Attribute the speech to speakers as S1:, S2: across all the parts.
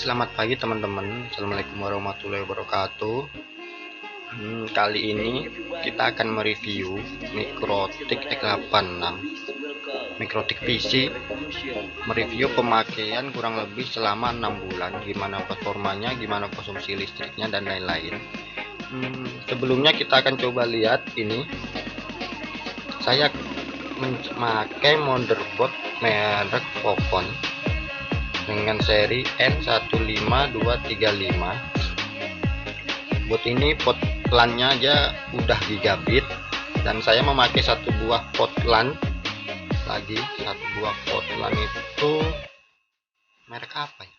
S1: Selamat pagi teman-teman. Assalamualaikum warahmatullahi wabarakatuh. Kali ini kita akan mereview Mikrotik X86 Mikrotik PC. Mereview pemakaian kurang lebih selama 6 bulan, gimana performanya, gimana konsumsi listriknya, dan lain-lain. Sebelumnya kita akan coba lihat ini. Saya memakai motherboard merek Focon dengan seri N15235. Bot ini port LAN-nya aja udah gigabit, dan saya memakai satu buah port LAN lagi. Satu buah port LAN itu merek apa ya?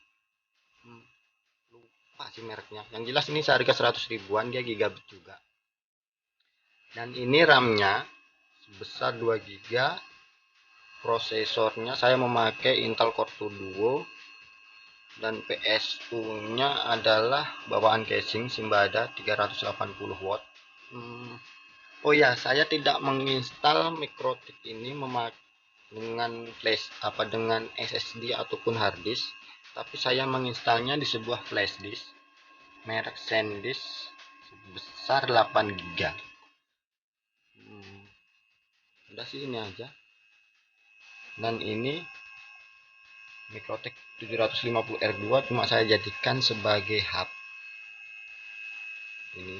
S1: Lupa sih mereknya. Yang jelas ini seharga 100 ribuan, dia gigabit juga. Dan ini RAM-nya sebesar 2 GB. Prosesornya saya memakai Intel Core 2 Duo, dan PSU nya adalah bawaan casing Simbada 380 watt. Oh ya, saya tidak menginstal Mikrotik ini dengan dengan SSD ataupun hard disk, tapi saya menginstalnya di sebuah flash disk merek SanDisk sebesar 8 GB. Udah sih, ini aja. Dan ini Mikrotik 750R2 cuma saya jadikan sebagai hub. Ini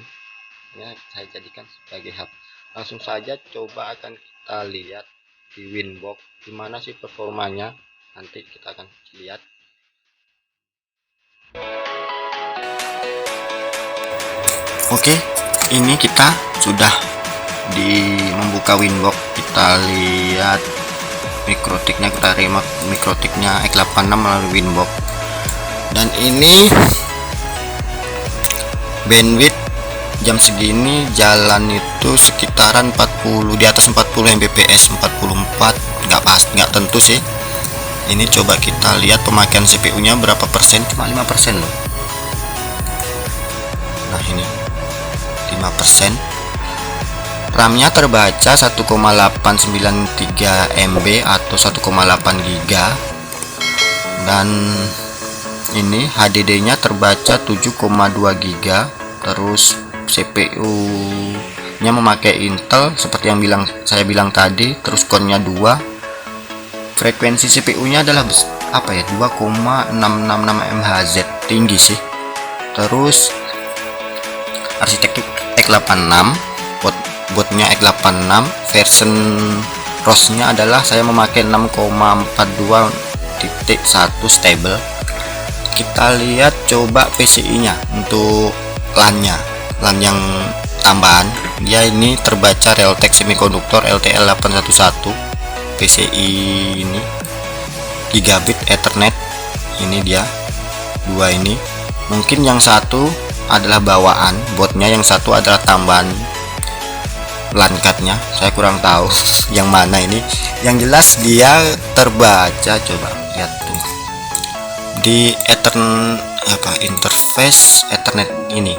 S1: ya, saya jadikan sebagai hub. Langsung saja coba akan kita lihat di Winbox gimana sih performanya. Nanti kita akan lihat. Oke, ini kita sudah membuka Winbox. Kita lihat Mikrotiknya, kita remote Mikrotiknya X86 melalui Winbox. Dan ini bandwidth jam segini jalan itu sekitaran 40, di atas 40 Mbps, 44 nggak tentu sih. Ini coba kita lihat pemakaian CPU nya berapa persen. Cuma 5% loh. Nah, ini 5%. RAM-nya terbaca 1,893 MB atau 1,8 GB, dan ini HDD-nya terbaca 7,2 GB. Terus CPU-nya memakai Intel seperti yang saya bilang tadi. Terus core-nya 2. Frekuensi CPU-nya adalah 2,666 MHz, tinggi sih. Terus arsitektur X86, botnya X86, version ROS-nya adalah saya memakai 6,42.1 stable. Kita lihat coba PCI-nya untuk LAN-nya, LAN yang tambahan. Dia ini terbaca Realtek Semiconductor LTL811 PCI ini gigabit Ethernet. Ini dia dua ini. Mungkin yang satu adalah bawaan botnya, yang satu adalah tambahan LAN card-nya, saya kurang tahu yang mana ini. Yang jelas dia terbaca, coba lihat tuh di interface Ethernet ini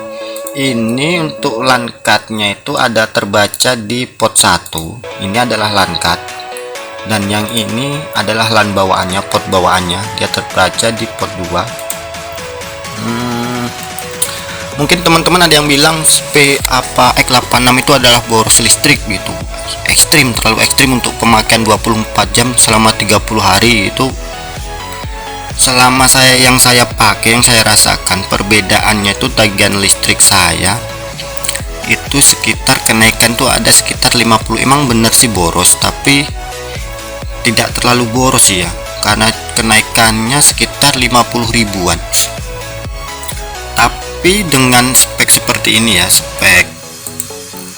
S1: untuk LAN card-nya itu ada terbaca di port 1. Ini adalah LAN card, dan yang ini adalah LAN bawaannya, port bawaannya, dia terbaca di port 2. Mungkin teman-teman ada yang bilang X86 itu adalah boros listrik gitu. Ekstrim, terlalu ekstrim untuk pemakaian 24 jam selama 30 hari. Itu selama yang saya pakai, yang saya rasakan perbedaannya itu tagihan listrik saya itu sekitar kenaikan tuh ada sekitar 50. Emang bener sih boros, tapi tidak terlalu boros sih ya, karena kenaikannya sekitar 50 ribuan. Tapi dengan spek seperti ini ya, spek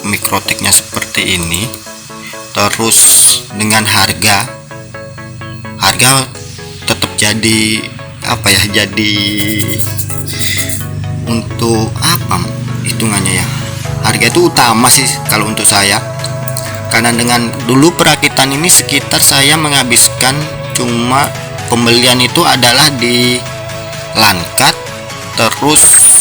S1: Mikrotiknya seperti ini, terus dengan harga tetap jadi jadi untuk hitungannya ya, harga itu utama sih kalau untuk saya. Karena dengan dulu perakitan ini sekitar saya menghabiskan, cuma pembelian itu adalah di LAN card, terus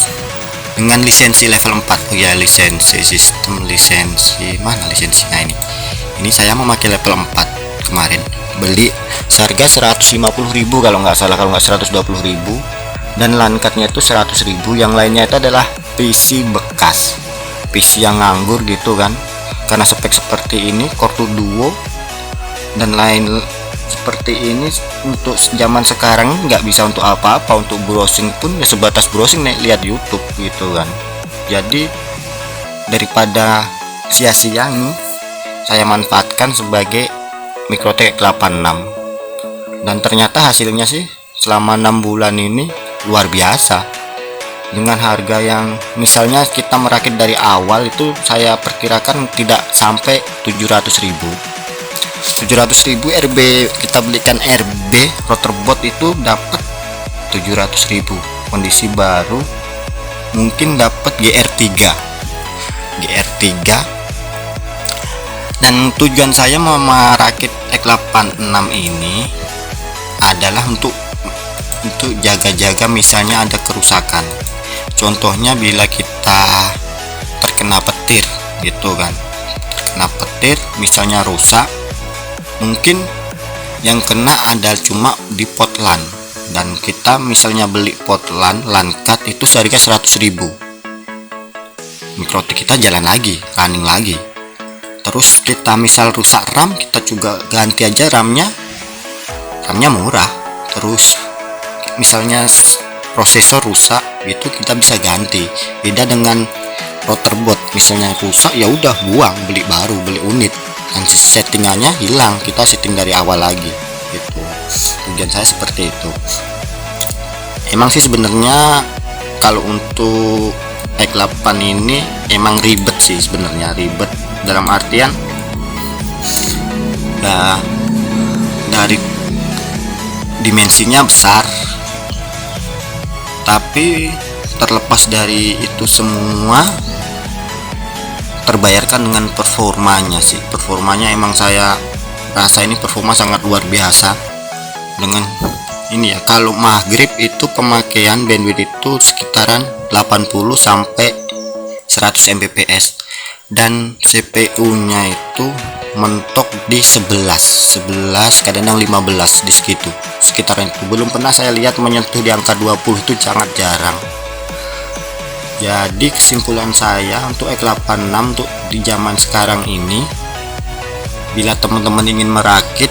S1: dengan lisensi level 4. Oh ya, lisensi sistem, lisensi mana lisensinya ini saya memakai level 4 kemarin. Beli seharga 150.000 kalau nggak salah, kalau nggak 120.000. dan LAN cardnya itu 100.000. Yang lainnya itu adalah PC bekas, PC yang nganggur gitu kan, karena spek seperti ini, Core 2 Duo dan lain seperti ini. Untuk zaman sekarang nggak bisa untuk apa-apa, untuk browsing pun ya sebatas browsing, lihat YouTube gitu kan. Jadi daripada sia-sia nih, saya manfaatkan sebagai Mikrotek 86, dan ternyata hasilnya sih selama 6 bulan ini luar biasa. Dengan harga yang misalnya kita merakit dari awal itu saya perkirakan tidak sampai 700.000 RB. Kita belikan RB Rotorbot itu dapat 700.000 kondisi baru, mungkin dapat GR3. Dan tujuan saya merakit X86 ini adalah untuk jaga-jaga misalnya ada kerusakan. Contohnya bila kita terkena petir gitu kan, terkena petir misalnya rusak, mungkin yang kena ada cuma di pot LAN, dan kita misalnya beli pot LAN card itu seharga 100.000. Mikrotik kita jalan lagi, running lagi. Terus kita misal rusak RAM, kita juga ganti aja RAM-nya murah. Terus misalnya prosesor rusak itu kita bisa ganti. Beda dengan Rotorbot, misalnya rusak ya udah buang, beli baru, beli unit, dan settingannya hilang, kita setting dari awal lagi gitu. Tujuan saya seperti itu. Emang sih sebenarnya kalau untuk X8 ini emang ribet sih, sebenarnya ribet dalam artian nah, dari dimensinya besar, tapi terlepas dari itu semua terbayarkan dengan performanya sih. Performanya emang saya rasa ini performa sangat luar biasa. Dengan ini ya, kalau maghrib itu pemakaian bandwidth itu sekitaran 80 sampai 100 Mbps, dan CPU nya itu mentok di 11 kadang 15 di segitu, sekitaran itu. Belum pernah saya lihat menyentuh di angka 20, itu sangat jarang. Jadi kesimpulan saya untuk X86 untuk di zaman sekarang ini, bila teman-teman ingin merakit,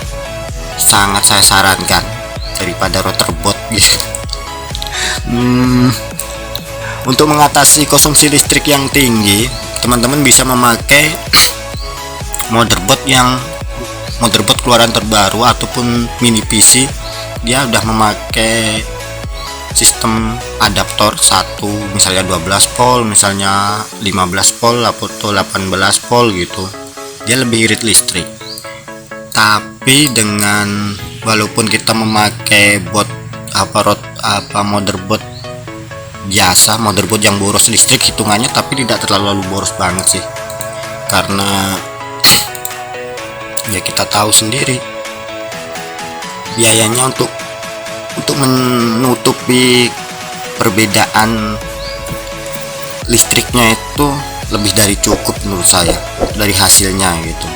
S1: sangat saya sarankan daripada Rotorbot gitu. Untuk mengatasi konsumsi listrik yang tinggi, teman-teman bisa memakai motherboard keluaran terbaru ataupun mini PC. Dia udah memakai sistem adaptor satu, misalnya 12 volt, misalnya 15 volt atau 18 volt gitu. Dia lebih irit listrik. Tapi dengan walaupun kita memakai motherboard biasa, motherboard yang boros listrik hitungannya, tapi tidak terlalu boros banget sih, karena ya kita tahu sendiri biayanya untuk menutupi perbedaan listriknya itu lebih dari cukup menurut saya dari hasilnya gitu.